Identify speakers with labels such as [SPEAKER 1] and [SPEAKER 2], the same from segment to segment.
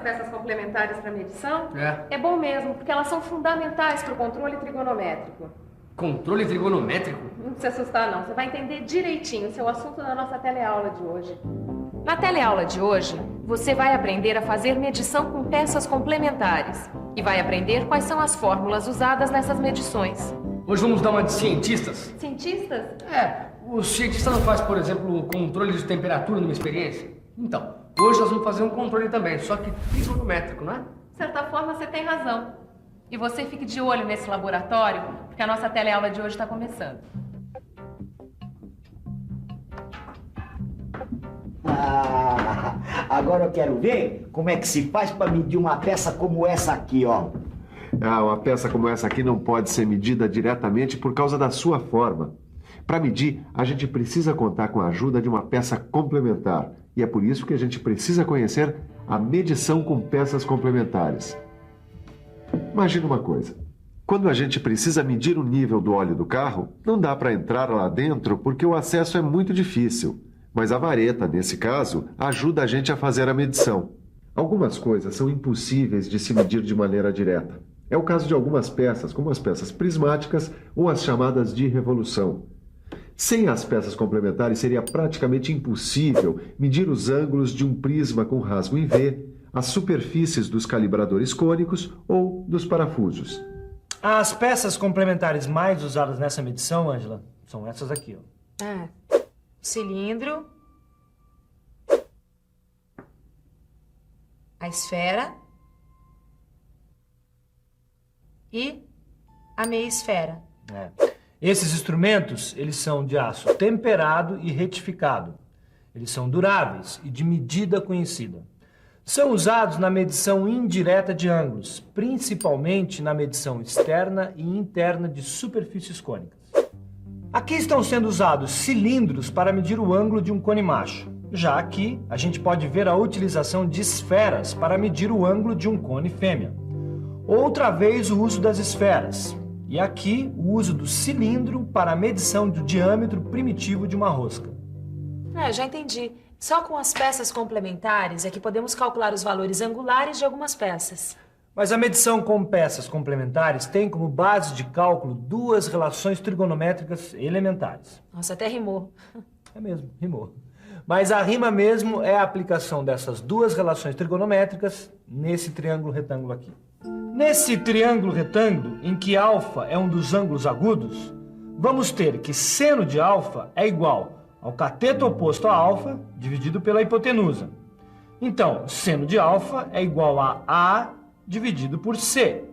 [SPEAKER 1] peças complementares para medição?
[SPEAKER 2] É.
[SPEAKER 1] É bom mesmo, porque elas são fundamentais para o controle trigonométrico.
[SPEAKER 2] Controle trigonométrico?
[SPEAKER 1] Não precisa assustar, não. Você vai entender direitinho. Esse é o assunto da nossa teleaula de hoje. Na teleaula de hoje, você vai aprender a fazer medição com peças complementares. E vai aprender quais são as fórmulas usadas nessas medições.
[SPEAKER 2] Hoje vamos dar uma de cientistas?
[SPEAKER 1] Cientistas?
[SPEAKER 2] O cientista não faz, por exemplo, o controle de temperatura numa experiência? Então, hoje nós vamos fazer um controle também, só que trigonométrico, não é?
[SPEAKER 1] De certa forma, você tem razão. E você fique de olho nesse laboratório, porque a nossa teleaula de hoje está começando.
[SPEAKER 3] Agora eu quero ver como é que se faz para medir uma peça como essa aqui, ó.
[SPEAKER 4] Uma peça como essa aqui não pode ser medida diretamente por causa da sua forma. Para medir, a gente precisa contar com a ajuda de uma peça complementar. E é por isso que a gente precisa conhecer a medição com peças complementares. Imagina uma coisa. Quando a gente precisa medir o nível do óleo do carro, não dá para entrar lá dentro porque o acesso é muito difícil. Mas a vareta, nesse caso, ajuda a gente a fazer a medição. Algumas coisas são impossíveis de se medir de maneira direta. É o caso de algumas peças, como as peças prismáticas ou as chamadas de revolução. Sem as peças complementares, seria praticamente impossível medir os ângulos de um prisma com rasgo em V, as superfícies dos calibradores cônicos ou dos parafusos.
[SPEAKER 5] As peças complementares mais usadas nessa medição, Ângela, são essas aqui, ó.
[SPEAKER 6] Cilindro, a esfera e a meia esfera.
[SPEAKER 5] Esses instrumentos, eles são de aço temperado e retificado. Eles são duráveis e de medida conhecida. São usados na medição indireta de ângulos, principalmente na medição externa e interna de superfícies cônicas. Aqui estão sendo usados cilindros para medir o ângulo de um cone macho. Já aqui, a gente pode ver a utilização de esferas para medir o ângulo de um cone fêmea. Outra vez o uso das esferas. E aqui o uso do cilindro para a medição do diâmetro primitivo de uma rosca.
[SPEAKER 6] Já entendi. Só com as peças complementares é que podemos calcular os valores angulares de algumas peças.
[SPEAKER 5] Mas a medição com peças complementares tem como base de cálculo duas relações trigonométricas elementares.
[SPEAKER 6] Nossa, até rimou.
[SPEAKER 5] É mesmo, rimou. Mas a rima mesmo é a aplicação dessas duas relações trigonométricas nesse triângulo retângulo aqui. Nesse triângulo retângulo, em que alfa é um dos ângulos agudos, vamos ter que seno de alfa é igual ao cateto oposto a alfa dividido pela hipotenusa. Então, seno de alfa é igual a dividido por C.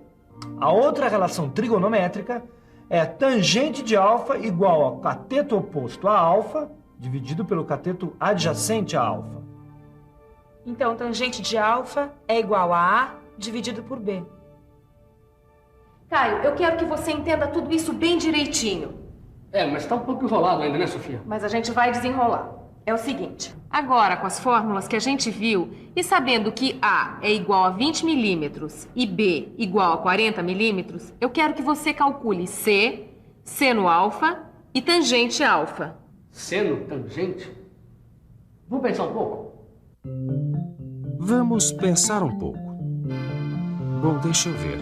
[SPEAKER 5] A outra relação trigonométrica é tangente de alfa igual ao cateto oposto a alfa dividido pelo cateto adjacente a alfa.
[SPEAKER 6] Então, tangente de alfa é igual a A dividido por B.
[SPEAKER 1] Caio, eu quero que você entenda tudo isso bem direitinho.
[SPEAKER 2] Mas está um pouco enrolado ainda, né, Sofia?
[SPEAKER 1] Mas a gente vai desenrolar. É o seguinte, agora com as fórmulas que a gente viu e sabendo que A é igual a 20 milímetros e B igual a 40 milímetros, eu quero que você calcule C, seno alfa e tangente alfa.
[SPEAKER 2] Seno, tangente? Vamos pensar um pouco?
[SPEAKER 7] Vamos pensar um pouco. Bom, deixa eu ver.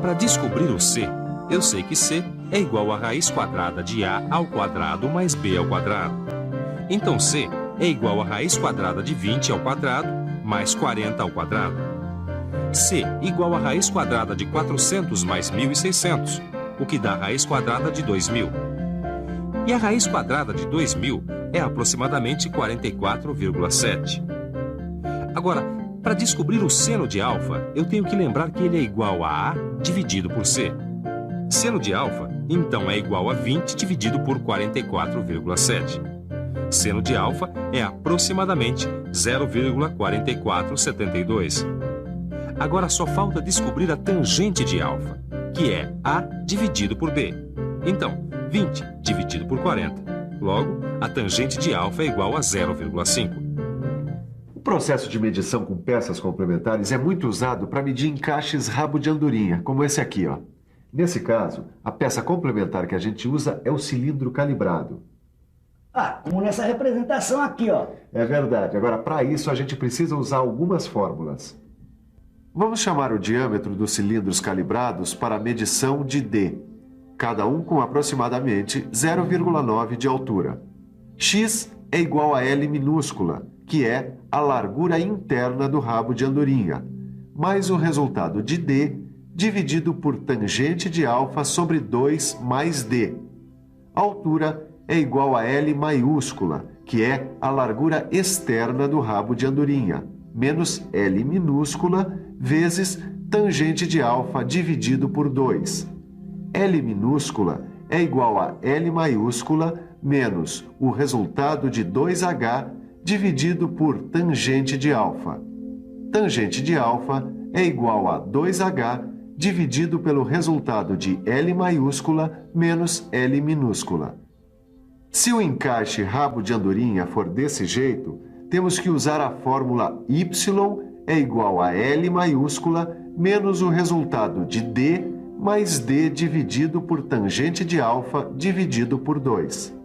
[SPEAKER 7] Para descobrir o C, eu sei que C é igual a raiz quadrada de A ao quadrado mais B ao quadrado. Então C é igual a raiz quadrada de 20 ao quadrado mais 40 ao quadrado. C igual a raiz quadrada de 400 mais 1.600, o que dá a raiz quadrada de 2.000. E a raiz quadrada de 2.000 é aproximadamente 44,7. Agora, para descobrir o seno de alfa, eu tenho que lembrar que ele é igual a A dividido por C. Seno de alfa, então, é igual a 20 dividido por 44,7. Seno de alfa é aproximadamente 0,4472. Agora só falta descobrir a tangente de alfa, que é A dividido por B. Então, 20 dividido por 40. Logo, a tangente de alfa é igual a 0,5.
[SPEAKER 4] O processo de medição com peças complementares é muito usado para medir encaixes rabo de andorinha, como esse aqui, ó. Nesse caso, a peça complementar que a gente usa é o cilindro calibrado.
[SPEAKER 3] Ah, como nessa representação aqui, ó.
[SPEAKER 4] É verdade. Agora, para isso, a gente precisa usar algumas fórmulas. Vamos chamar o diâmetro dos cilindros calibrados para a medição de D, cada um com aproximadamente 0,9 de altura. X é igual a L minúscula, que é a largura interna do rabo de andorinha, mais o resultado de D dividido por tangente de alfa sobre 2 mais D. A altura é igual a L maiúscula, que é a largura externa do rabo de andorinha, menos L minúscula vezes tangente de alfa dividido por 2. L minúscula é igual a L maiúscula menos o resultado de 2H dividido por tangente de alfa. Tangente de alfa é igual a 2H dividido pelo resultado de L maiúscula menos L minúscula. Se o encaixe rabo de andorinha for desse jeito, temos que usar a fórmula Y é igual a L maiúscula menos o resultado de D mais D dividido por tangente de alfa dividido por 2.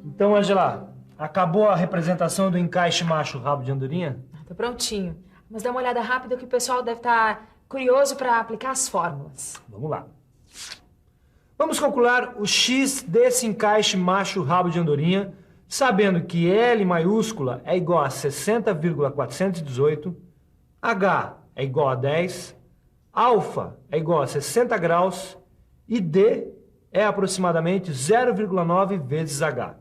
[SPEAKER 5] Então, Angela, acabou a representação do encaixe macho rabo de andorinha?
[SPEAKER 6] Tá prontinho. Mas dá uma olhada rápida que o pessoal deve estar curioso para aplicar as fórmulas.
[SPEAKER 5] Vamos lá. Vamos calcular o x desse encaixe macho rabo de andorinha, sabendo que L maiúscula é igual a 60,418, H é igual a 10, alfa é igual a 60 graus e D é aproximadamente 0,9 vezes H.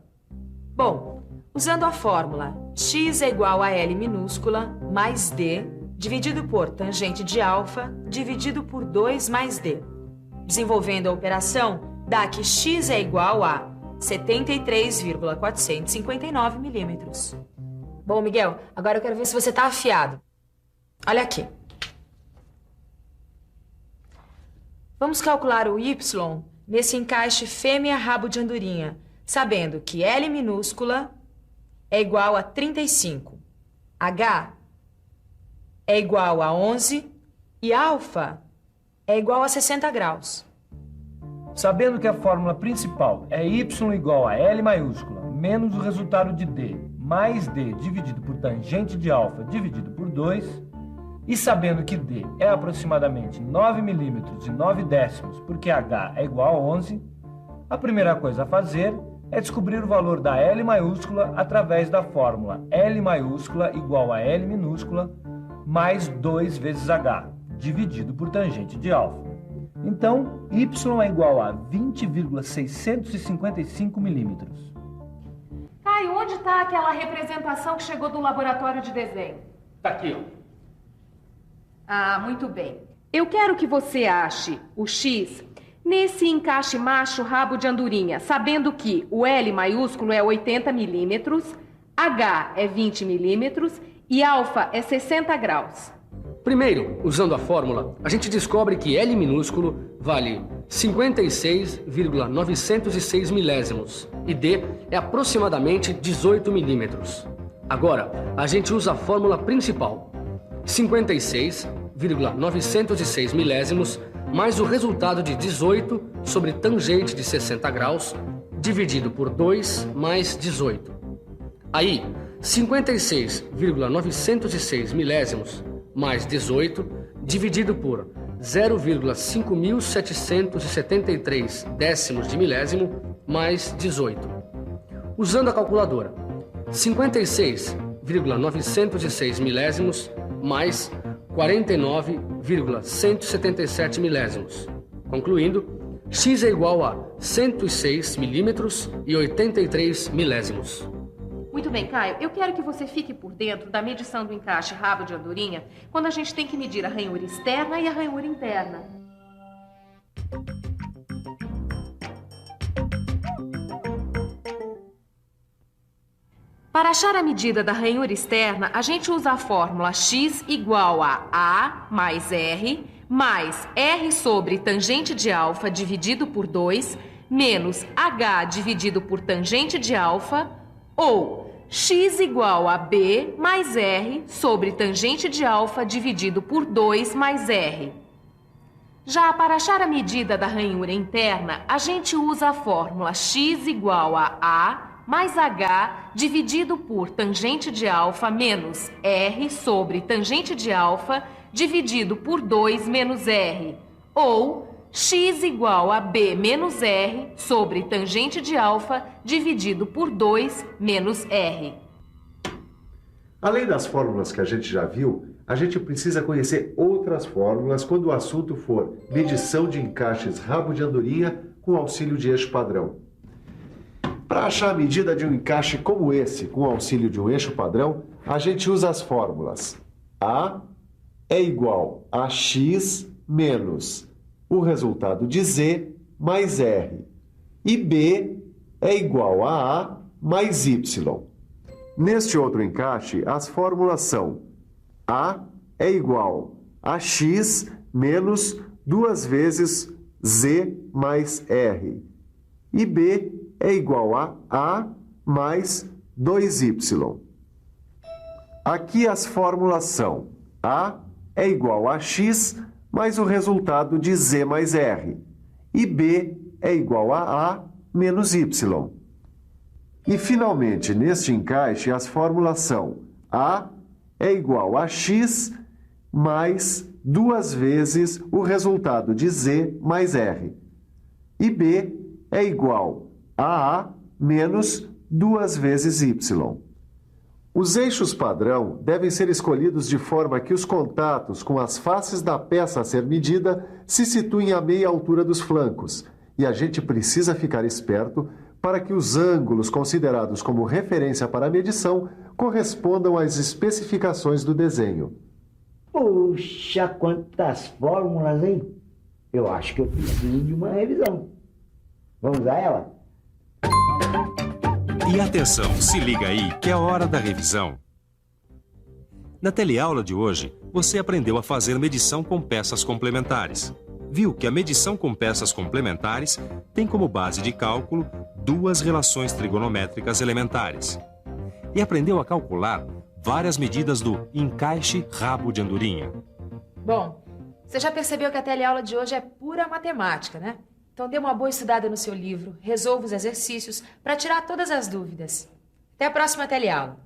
[SPEAKER 6] Bom, usando a fórmula x é igual a L minúscula mais D dividido por tangente de alfa dividido por 2 mais D. Desenvolvendo a operação, dá que x é igual a 73,459 milímetros. Bom, Miguel, agora eu quero ver se você está afiado. Olha aqui. Vamos calcular o y nesse encaixe fêmea-rabo de andorinha, sabendo que L minúscula é igual a 35, H é igual a 11 e alfa é igual a 60 graus.
[SPEAKER 5] Sabendo que a fórmula principal é y igual a L maiúscula menos o resultado de D mais D dividido por tangente de alfa dividido por 2, e sabendo que D é aproximadamente 9 milímetros e 9 décimos, porque H é igual a 11, a primeira coisa a fazer é descobrir o valor da L maiúscula através da fórmula L maiúscula igual a L minúscula mais 2 vezes H, dividido por tangente de alfa. Então, y é igual a 20,655 milímetros.
[SPEAKER 1] Caio, onde está aquela representação que chegou do laboratório de desenho?
[SPEAKER 2] Tá aqui, ó.
[SPEAKER 1] Ah, muito bem. Eu quero que você ache o X nesse encaixe macho rabo de andorinha, sabendo que o L maiúsculo é 80 milímetros, H é 20 milímetros e alfa é 60 graus.
[SPEAKER 2] Primeiro, usando a fórmula, a gente descobre que L minúsculo vale 56,906 milésimos e D é aproximadamente 18 milímetros. Agora, a gente usa a fórmula principal, 56,906 milésimos mais o resultado de 18 sobre tangente de 60 graus dividido por 2 mais 18. Aí, 56,906 milésimos mais 18, dividido por 0,5773 décimos de milésimo, mais 18. Usando a calculadora, 56,906 milésimos mais 49,177 milésimos. Concluindo, x é igual a 106 milímetros e 83 milésimos.
[SPEAKER 1] Muito bem, Caio, eu quero que você fique por dentro da medição do encaixe rabo de andorinha quando a gente tem que medir a ranhura externa e a ranhura interna. Para achar a medida da ranhura externa, a gente usa a fórmula x igual a mais R sobre tangente de alfa dividido por 2 menos H dividido por tangente de alfa, ou x igual a B mais R sobre tangente de alfa dividido por 2 mais R. Já para achar a medida da ranhura interna, a gente usa a fórmula x igual a mais H dividido por tangente de alfa menos R sobre tangente de alfa dividido por 2 menos R, ou x igual a B menos R sobre tangente de alfa dividido por 2 menos R.
[SPEAKER 4] Além das fórmulas que a gente já viu, a gente precisa conhecer outras fórmulas quando o assunto for medição de encaixes rabo de andorinha com auxílio de eixo padrão. Para achar a medida de um encaixe como esse, com auxílio de um eixo padrão, a gente usa as fórmulas. A é igual a x menos o resultado de z mais r. E B é igual a A mais Y. Neste outro encaixe, as fórmulas são: A é igual a x menos 2 vezes z mais r. E B é igual a A mais 2y. Aqui as fórmulas são: A é igual a x mais o resultado de z mais r. E B é igual a A menos y. E, finalmente, neste encaixe, as fórmulas são: A é igual a x mais 2 vezes o resultado de z mais r. E B é igual a A menos 2 vezes y. Os eixos padrão devem ser escolhidos de forma que os contatos com as faces da peça a ser medida se situem à meia altura dos flancos, e a gente precisa ficar esperto para que os ângulos considerados como referência para a medição correspondam às especificações do desenho.
[SPEAKER 3] Puxa, quantas fórmulas, hein? Eu acho que eu preciso de uma revisão. Vamos a ela?
[SPEAKER 7] E atenção, se liga aí que é hora da revisão. Na teleaula de hoje, você aprendeu a fazer medição com peças complementares. Viu que a medição com peças complementares tem como base de cálculo duas relações trigonométricas elementares. E aprendeu a calcular várias medidas do encaixe rabo de andorinha.
[SPEAKER 6] Bom, você já percebeu que a teleaula de hoje é pura matemática, né? Então dê uma boa estudada no seu livro, resolva os exercícios para tirar todas as dúvidas. Até a próxima teleaula.